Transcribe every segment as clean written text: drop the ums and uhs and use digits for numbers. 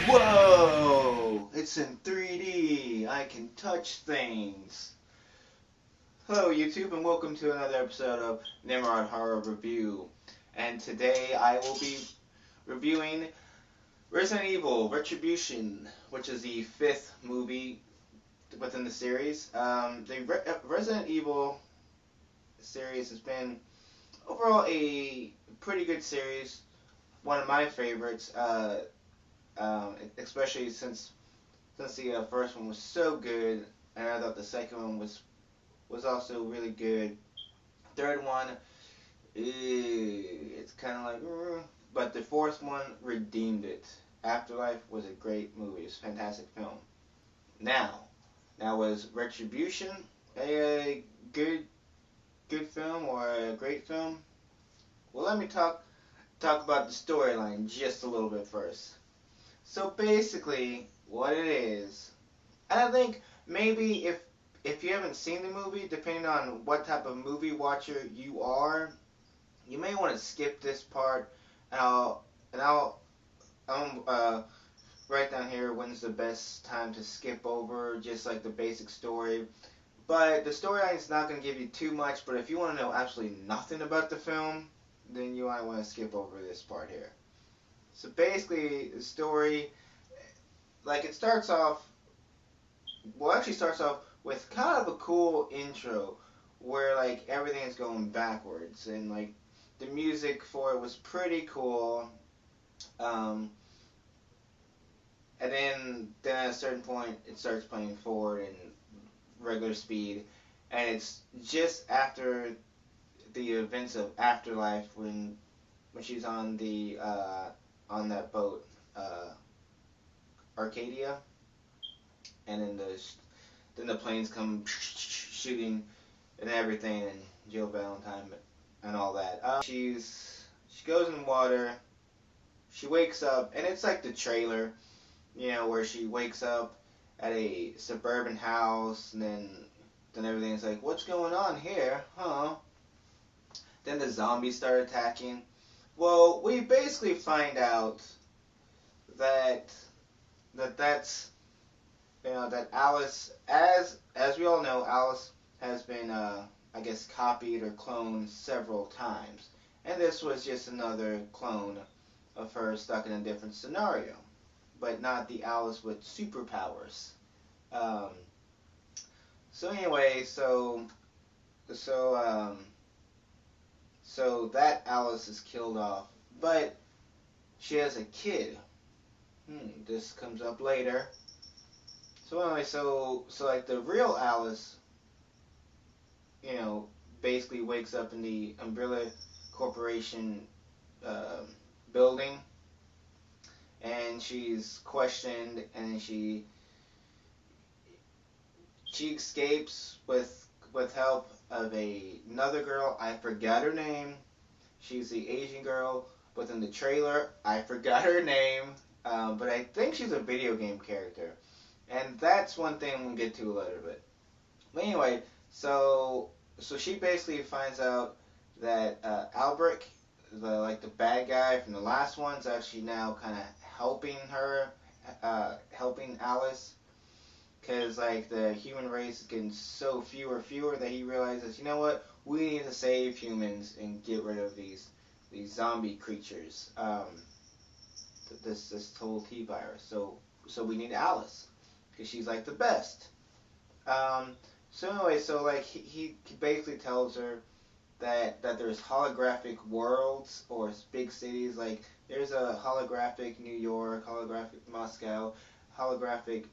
Whoa! It's in 3D. I can touch things. Hello, YouTube, and welcome to another episode of Nimrod Horror Review. And today I will be reviewing Resident Evil Retribution, which is the fifth movie within the series. The Resident Evil series has been overall a pretty good series. One of my favorites, especially since the first one was so good, and I thought the second one was also really good. Third one, it's kind of like, but the fourth one redeemed it. Afterlife was a great movie. It's a fantastic film. Now, was Retribution a good film or a great film? Well, let me talk about the storyline just a little bit first. So basically, what it is, and I think maybe if you haven't seen the movie, depending on what type of movie watcher you are, you may want to skip this part, and I'll write down here when's the best time to skip over, just like the basic story. But the storyline is not going to give you too much, but if you want to know absolutely nothing about the film, then you might want to skip over this part here. So basically, the story, like it starts off with kind of a cool intro where like everything is going backwards and like the music for it was pretty cool. And then at a certain point it starts playing forward in regular speed, and it's just after the events of Afterlife when she's on the on that boat, Arcadia, and then the planes come shooting and everything, and Jill Valentine and all that. She goes in the water. She wakes up, and it's like the trailer, where she wakes up at a suburban house, and then everything's like, what's going on here, huh? Then the zombies start attacking. Well, we basically find out that's that Alice, as we all know, Alice has been I guess copied or cloned several times, and this was just another clone of her stuck in a different scenario, but not the Alice with superpowers. Um, so anyway, so so that Alice is killed off, but she has a kid. This comes up later. So anyway, so like the real Alice, basically wakes up in the Umbrella Corporation building, and she's questioned, and she escapes with help of another girl. I forgot her name. She's the Asian girl within the trailer. I forgot her name, but I think she's a video game character. And that's one thing we'll get to a little bit. But anyway, so she basically finds out that Albrecht, the bad guy from the last one, is actually now kind of helping her, helping Alice, because like the human race is getting so fewer that he realizes, you know what, we need to save humans and get rid of these zombie creatures. This whole T virus. So we need Alice, because she's like the best. So anyway, so like he basically tells her that there's holographic worlds or big cities. Like there's a holographic New York, holographic Moscow, holographic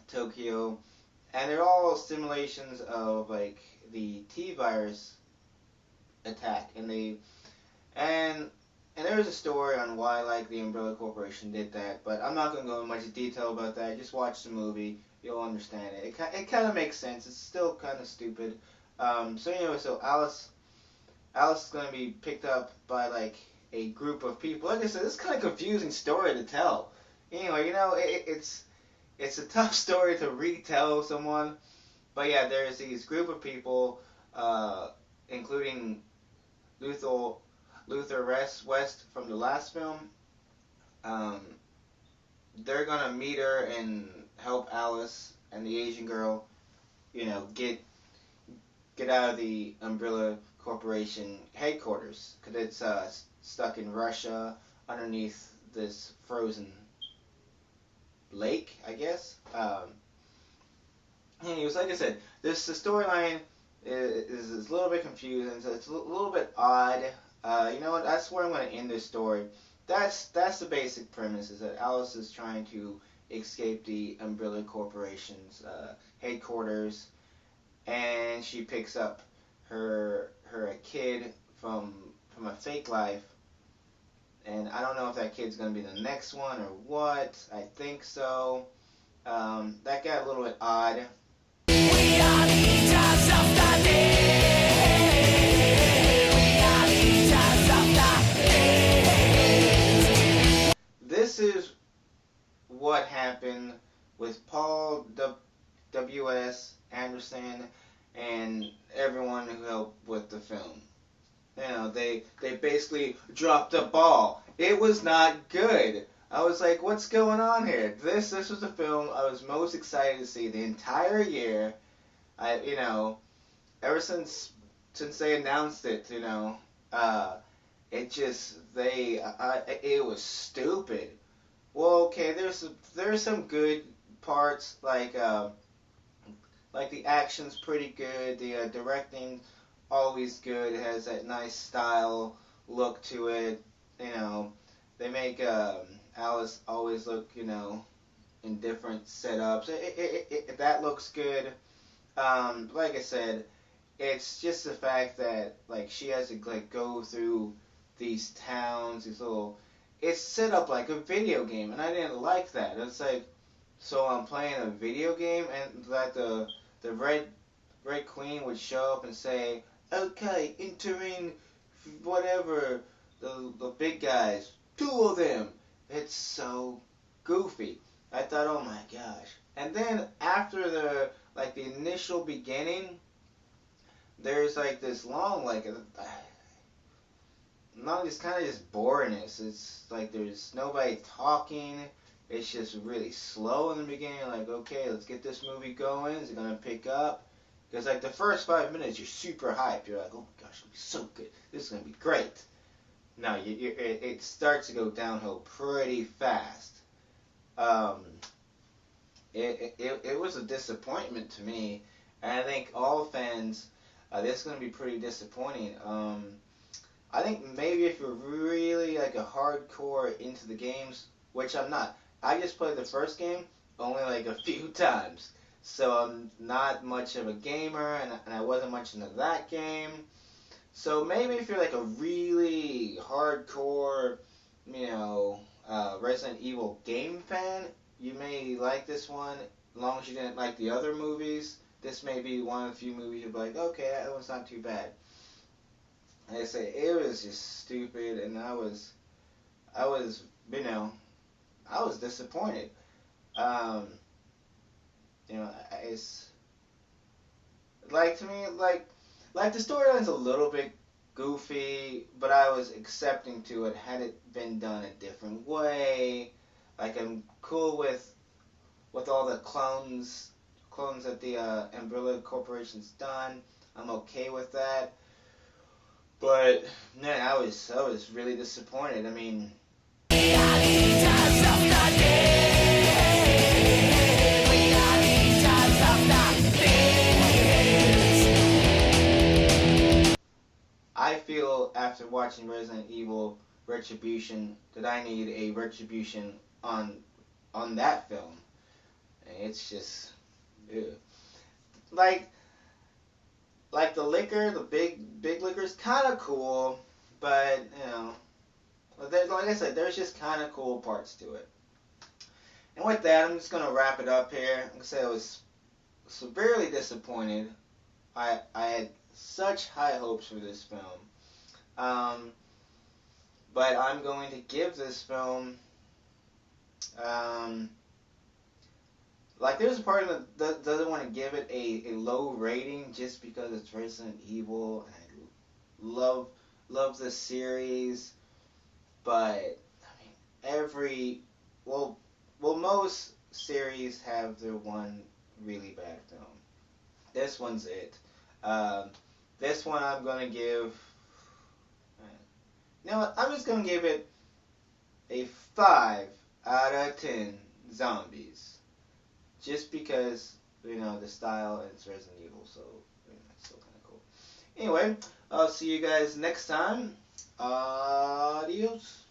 Tokyo, and they're all simulations of like the T virus attack. And there's a story on why like the Umbrella Corporation did that, but I'm not gonna go into much detail about that. Just watch the movie, you'll understand it. It kind of makes sense. It's still kind of stupid. So anyway, so Alice is gonna be picked up by like a group of people. Like I said, it's kind of confusing story to tell. Anyway, it's a tough story to retell someone. But yeah, there's these group of people, including Luther West from the last film, they're gonna meet her and help Alice and the Asian girl, get out of the Umbrella Corporation headquarters because it's stuck in Russia underneath this frozen lake, I guess. Anyways, like I said, the storyline is a little bit confusing. So it's a little bit odd. You know what? That's where I'm going to end this story. That's the basic premise: is that Alice is trying to escape the Umbrella Corporation's headquarters, and she picks up her a kid from a fake life. And I don't know if that kid's going to be the next one or what. I think so. That got a little bit odd. We are leaders of the day. We are leaders of the day. This is what happened with Paul W.S. Anderson and everyone who helped with the film. They basically dropped the ball. It was not good. I was like, what's going on here? This was the film I was most excited to see the entire year. Ever since they announced it, it was stupid. Well, okay, there's some good parts like the action's pretty good, the directing always good. It has that nice style look to it. They make Alice always look, in different setups. That looks good. Like I said, it's just the fact that she has to go through these towns, these little. It's set up like a video game, and I didn't like that. It's like, so I'm playing a video game, and that the Red Queen would show up and say, okay, entering whatever, the big guys, 2 of them. It's so goofy. I thought, oh my gosh. And then after the initial beginning, there's this long, not this kind of just boringness. It's there's nobody talking. It's just really slow in the beginning. Okay, let's get this movie going. Is it going to pick up? Because the first 5 minutes, you're super hyped. You're like, oh my gosh, it'll be so good. This is going to be great. No, it starts to go downhill pretty fast. It was a disappointment to me. And I think all fans, this is going to be pretty disappointing. I think maybe if you're really a hardcore into the games, which I'm not. I just played the first game only a few times. So I'm not much of a gamer, and I wasn't much into that game. So maybe if you're a really hardcore, Resident Evil game fan, you may like this one. As long as you didn't like the other movies, this may be one of the few movies you'll be like, okay, that one's not too bad. Like I say, it was just stupid, and I was disappointed. It's to me, the storyline's a little bit goofy, but I was accepting to it had it been done a different way. I'm cool with all the clones that the Umbrella Corporation's done. I'm okay with that. But man, I was really disappointed. I mean, I feel after watching Resident Evil Retribution that I need a Retribution on that film. It's just, ew. Like the liquor, the big liquor is kind of cool, but like I said, there's just kind of cool parts to it. And with that, I'm just gonna wrap it up here. Like I said, I was severely disappointed. I had such high hopes for this film, but I'm going to give this film. There's a part of it that doesn't want to give it a low rating just because it's Resident Evil and I love this series, but I mean most most series have their one really bad film. This one's it. This one I'm gonna give. You know what? I'm just gonna give it a 5 out of 10 zombies. Just because, the style and it's Resident Evil, so it's still kind of cool. Anyway, I'll see you guys next time. Adios.